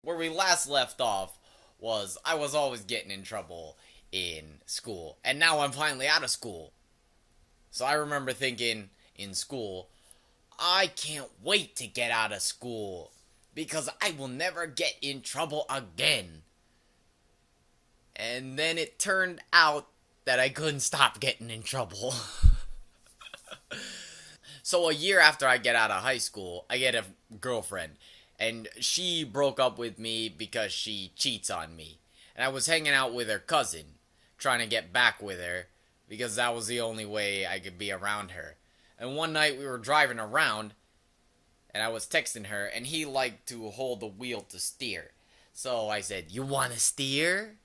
Where we last left off was I was always getting in trouble in school, and now I'm finally out of school. So I remember thinking in school, I can't wait to get out of school because I will never get in trouble again. And then it turned out that I couldn't stop getting in trouble. So a year after I get out of high school, I get a girlfriend, and she broke up with me because she cheats on me. And I was hanging out with her cousin, trying to get back with her because that was the only way I could be around her. And one night we were driving around, and I was texting her, and he liked to hold the wheel to steer. So I said, "You want to steer?"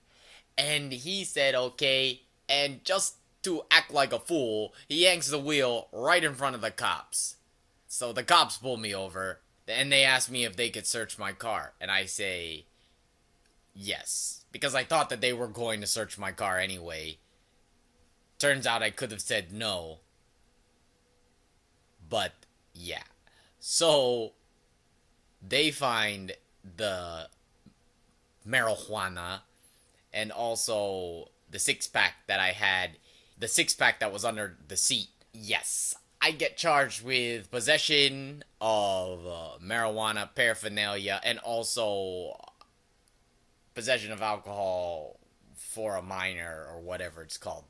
And he said, "Okay." And just to act like a fool, he yanks the wheel right in front of the cops. So the cops pull me over, and they ask me if they could search my car. And I say, yes. Because I thought that they were going to search my car anyway. Turns out I could have said no. But, yeah. So, they find the marijuana and also the six pack that I had, the six pack that was under the seat. Yes, I get charged with possession of marijuana paraphernalia and also possession of alcohol for a minor or whatever it's called.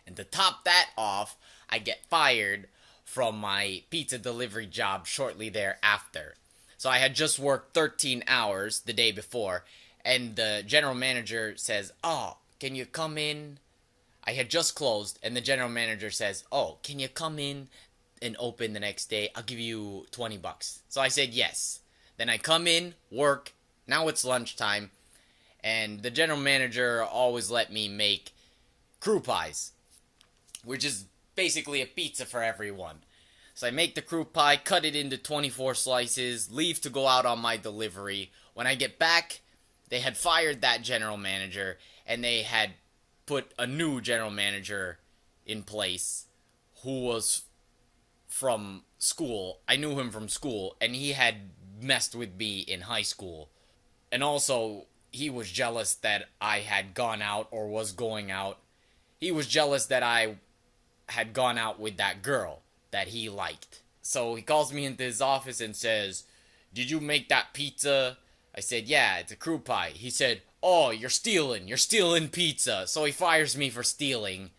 And to top that off, I get fired from my pizza delivery job shortly thereafter. So I had just worked 13 hours the day before, and the general manager says, "Oh, can you come in?" I had just closed, and the general manager says, "Oh, can you come in and open the next day? I'll give you $20." So I said yes. Then I come in, work. Now it's lunchtime, and the general manager always let me make crew pies, which is basically a pizza for everyone. So I make the crew pie, cut it into 24 slices, leave to go out on my delivery. When I get back, they had fired that general manager, and they had put a new general manager in place who was from school. I knew him from school, and he had messed with me in high school. And also, he was jealous that I had gone out or was going out. He was jealous that I had gone out with that girl that he liked. So he calls me into his office and says, "Did you make that pizza?" I said, "Yeah, it's a crew pie." He said, "Oh, you're stealing pizza." So he fires me for stealing.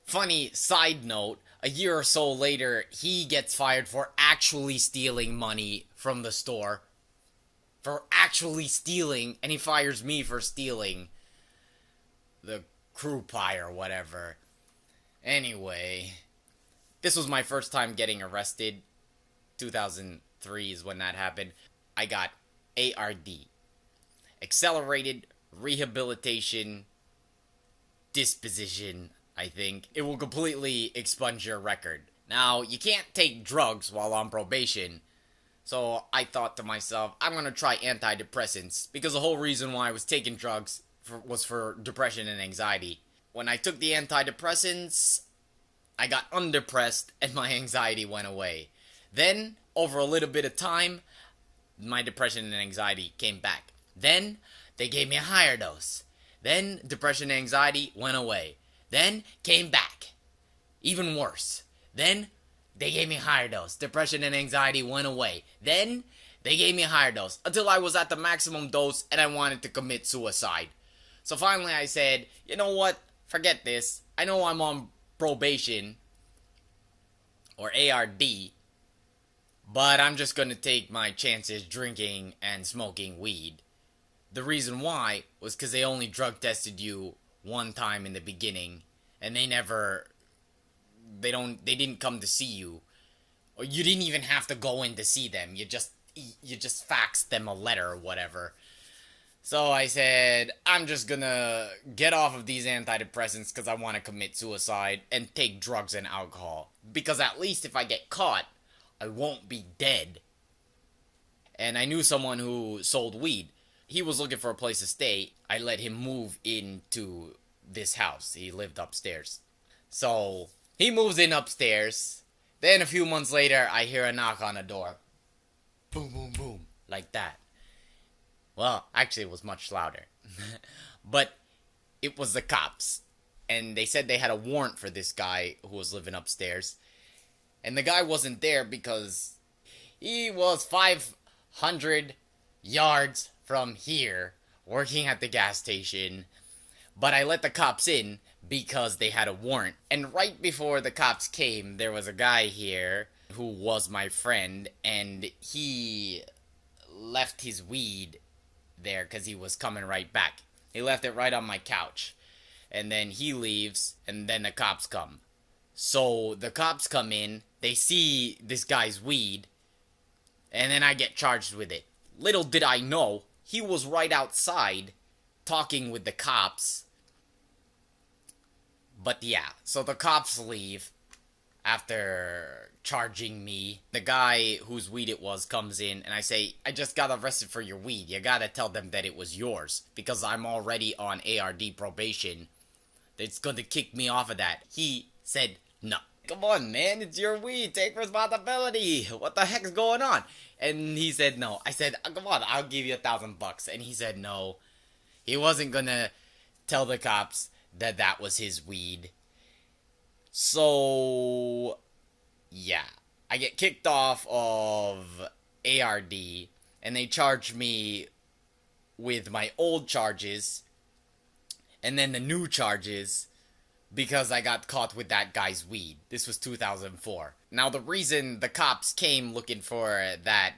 Funny side note, a year or so later, he gets fired for actually stealing money from the store. For actually stealing, and he fires me for stealing the crew pie or whatever. Anyway, this was my first time getting arrested. 2003 is when that happened. I got ARD. Accelerated Rehabilitation Disposition, I think. It will completely expunge your record. Now, you can't take drugs while on probation. So I thought to myself, I'm going to try antidepressants. Because the whole reason why I was taking drugs was for depression and anxiety. When I took the antidepressants, I got undepressed and my anxiety went away. Then, over a little bit of time, my depression and anxiety came back. Then, they gave me a higher dose. Then, depression and anxiety went away. Then, came back. Even worse. Then, they gave me a higher dose. Depression and anxiety went away. Then, they gave me a higher dose. Until I was at the maximum dose and I wanted to commit suicide. So finally I said, you know what? Forget this. I know I'm on probation. Or ARD. But I'm just gonna take my chances drinking and smoking weed. The reason why was because they only drug tested you one time in the beginning. And they didn't come to see you. Or you didn't even have to go in to see them. You just faxed them a letter or whatever. So I said, I'm just gonna get off of these antidepressants because I want to commit suicide and take drugs and alcohol. Because at least if I get caught, I won't be dead. And I knew someone who sold weed. He was looking for a place to stay. I let him move into this house. He lived upstairs. So he moves in upstairs. Then a few months later, I hear a knock on the door. Boom, boom, boom. like that. Well, actually, it was much louder. But it was the cops. And they said they had a warrant for this guy who was living upstairs. And the guy wasn't there because he was 500 yards from here, working at the gas station. But I let the cops in because they had a warrant. And right before the cops came, there was a guy here who was my friend, and he left his weed there because he was coming right back. He left it right on my couch. And then he leaves, and then the cops come. So the cops come in, they see this guy's weed, and then I get charged with it. Little did I know, he was right outside talking with the cops. But yeah, so the cops leave after charging me. The guy whose weed it was comes in, and I say, I just got arrested for your weed. You gotta tell them that it was yours, because I'm already on ARD probation. It's gonna kick me off of that. He said no. Come on, man, it's your weed. Take responsibility. What the heck's going on? And he said no. I said, come on, I'll give you $1,000. And he said no. He wasn't gonna tell the cops that that was his weed. So, yeah. I get kicked off of ARD, and they charge me with my old charges, and then the new charges, because I got caught with that guy's weed. This was 2004. Now, the reason the cops came looking for that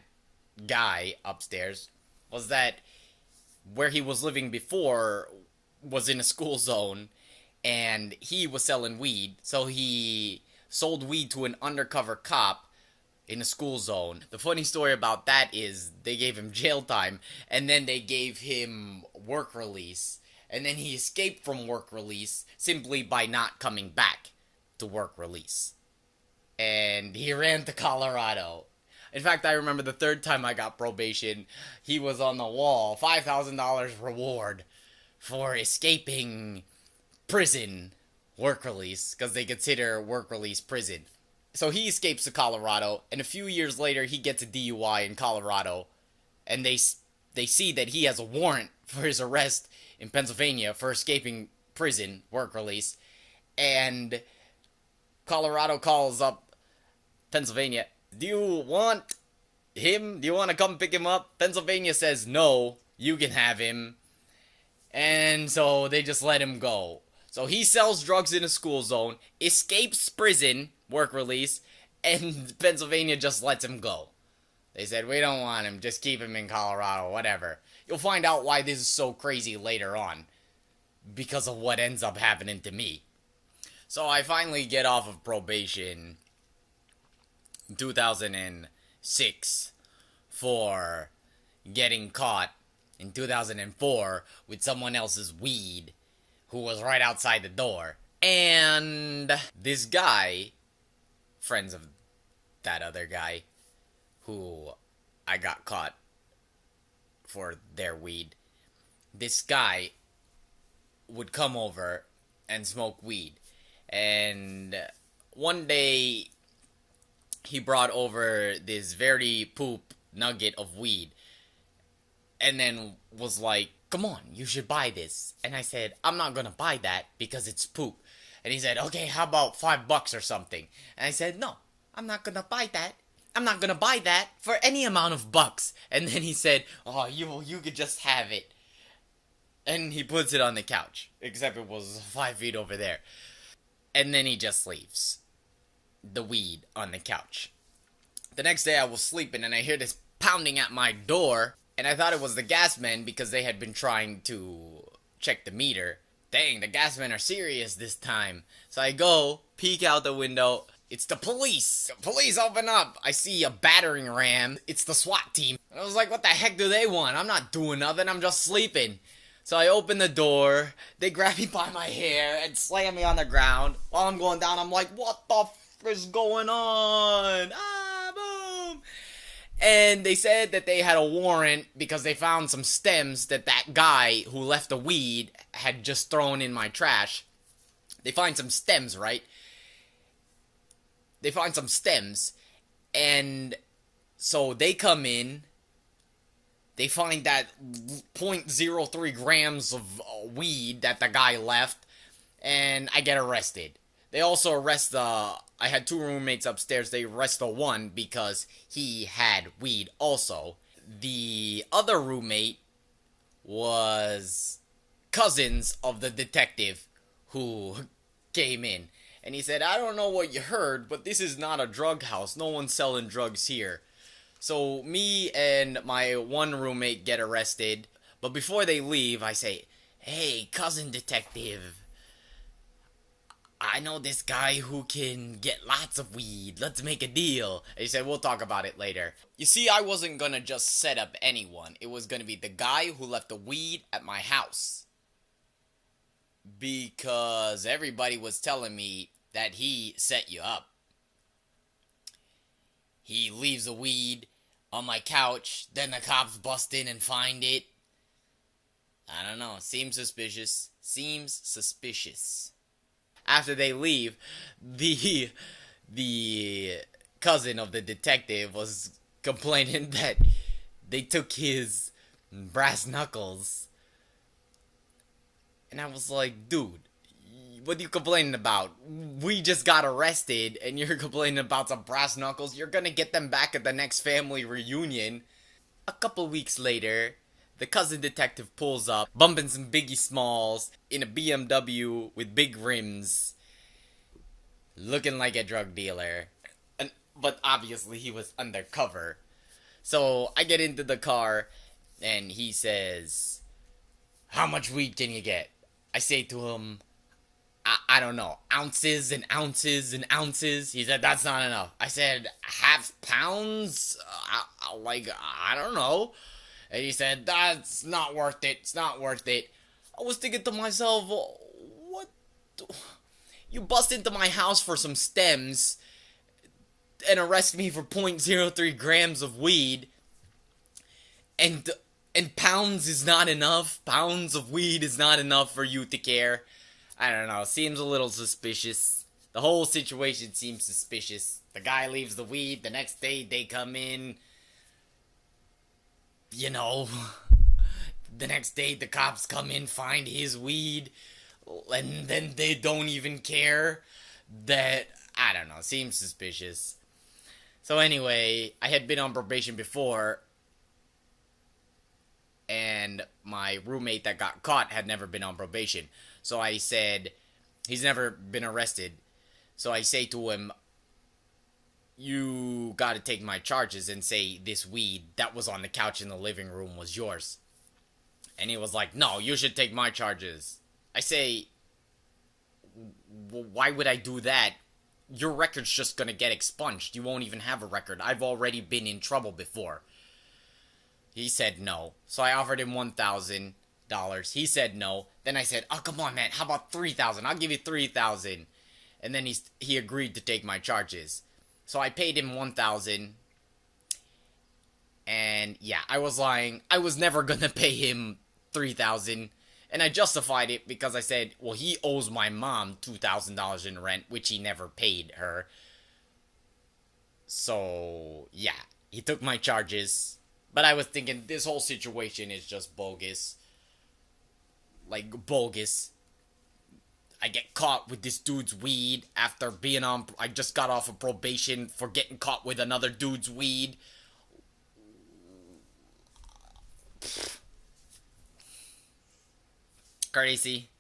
guy upstairs was that where he was living before was in a school zone, and he was selling weed, so he sold weed to an undercover cop in a school zone. The funny story about that is they gave him jail time, and then they gave him work release, and then he escaped from work release simply by not coming back to work release. And he ran to Colorado. In fact, I remember the third time I got probation, he was on the wall, $5,000 reward for escaping prison work release, because they consider work release prison. So he escapes to Colorado, and a few years later he gets a DUI in Colorado, and they see that he has a warrant for his arrest in Pennsylvania for escaping prison work release, and Colorado calls up Pennsylvania. Do you want him? Do you want to come pick him up? Pennsylvania says no, you can have him. And so they just let him go. So he sells drugs in a school zone, escapes prison, work release, and Pennsylvania just lets him go. They said, we don't want him, just keep him in Colorado, whatever. You'll find out why this is so crazy later on, because of what ends up happening to me. So I finally get off of probation in 2006 for getting caught in 2004 with someone else's weed who was right outside the door. And this guy, friends of that other guy who I got caught for their weed, this guy would come over and smoke weed. And one day he brought over this very poop nugget of weed, and then was like, come on, you should buy this. And I said, I'm not gonna buy that because it's poop. And he said, okay, how about $5 or something? And I said, no, I'm not gonna buy that. I'm not gonna buy that for any amount of bucks. And then he said, oh, you could just have it. And he puts it on the couch, except it was 5 feet over there. And then he just leaves the weed on the couch. The next day I was sleeping and I hear this pounding at my door. And I thought it was the gas men because they had been trying to check the meter. Dang, the gas men are serious this time. So I go, peek out the window. It's the police. The police open up. I see a battering ram. It's the SWAT team. I was like, what the heck do they want? I'm not doing nothing. I'm just sleeping. So I open the door. They grab me by my hair and slam me on the ground. While I'm going down, I'm like, what the f is going on? Ah, boom. And they said that they had a warrant because they found some stems that guy who left the weed had just thrown in my trash. They find some stems, right? They find some stems. And so they come in They find that 0.03 grams of weed that the guy left, and I get arrested. They also arrest the. I had two roommates upstairs. They arrest the one because he had weed also. The other roommate was cousins of the detective who came in. And he said, I don't know what you heard, but this is not a drug house. No one's selling drugs here. So me and my one roommate get arrested. But before they leave, I say, hey, cousin detective, I know this guy who can get lots of weed. Let's make a deal. And he said, we'll talk about it later. You see, I wasn't gonna just set up anyone. It was gonna be the guy who left the weed at my house. Because everybody was telling me that he set you up. He leaves the weed on my couch, then the cops bust in and find it. I don't know. Seems suspicious. Seems suspicious. After they leave, the cousin of the detective was complaining that they took his brass knuckles. And I was like, dude, what are you complaining about? We just got arrested and you're complaining about some brass knuckles. You're gonna get them back at the next family reunion. A couple weeks later, the cousin detective pulls up, bumping some Biggie Smalls in a BMW with big rims, looking like a drug dealer. But obviously he was undercover. So I get into the car and he says, how much weed can you get? I say to him, I don't know, ounces and ounces and ounces. He said, that's not enough. I said, half pounds? I don't know. And he said, that's not worth it. It's not worth it. I was thinking to myself, what? You bust into my house for some stems and arrest me for 0.03 grams of weed. And pounds is not enough. Pounds of weed is not enough for you to care. I don't know. Seems a little suspicious. The whole situation seems suspicious. The guy leaves the weed. The next day they come in. You know. The next day the cops come in, find his weed. And then they don't even care. That, I don't know. Seems suspicious. So anyway, I had been on probation before. And my roommate that got caught had never been on probation. So I said, he's never been arrested. So I say to him, you gotta take my charges and say this weed that was on the couch in the living room was yours. And he was like, no, you should take my charges. I say, why would I do that? Your record's just gonna get expunged. You won't even have a record. I've already been in trouble before. He said no. So I offered him $1,000. He said no. Then I said, oh, come on, man. How about $3,000? I'll give you $3,000. And then he agreed to take my charges. So I paid him $1,000. And yeah, I was lying. I was never going to pay him $3,000. And I justified it because I said, well, he owes my mom $2,000 in rent, which he never paid her. So yeah, he took my charges. But I was thinking, this whole situation is just bogus. Like, bogus. I get caught with this dude's weed after being on... I just got off of probation for getting caught with another dude's weed. Crazy.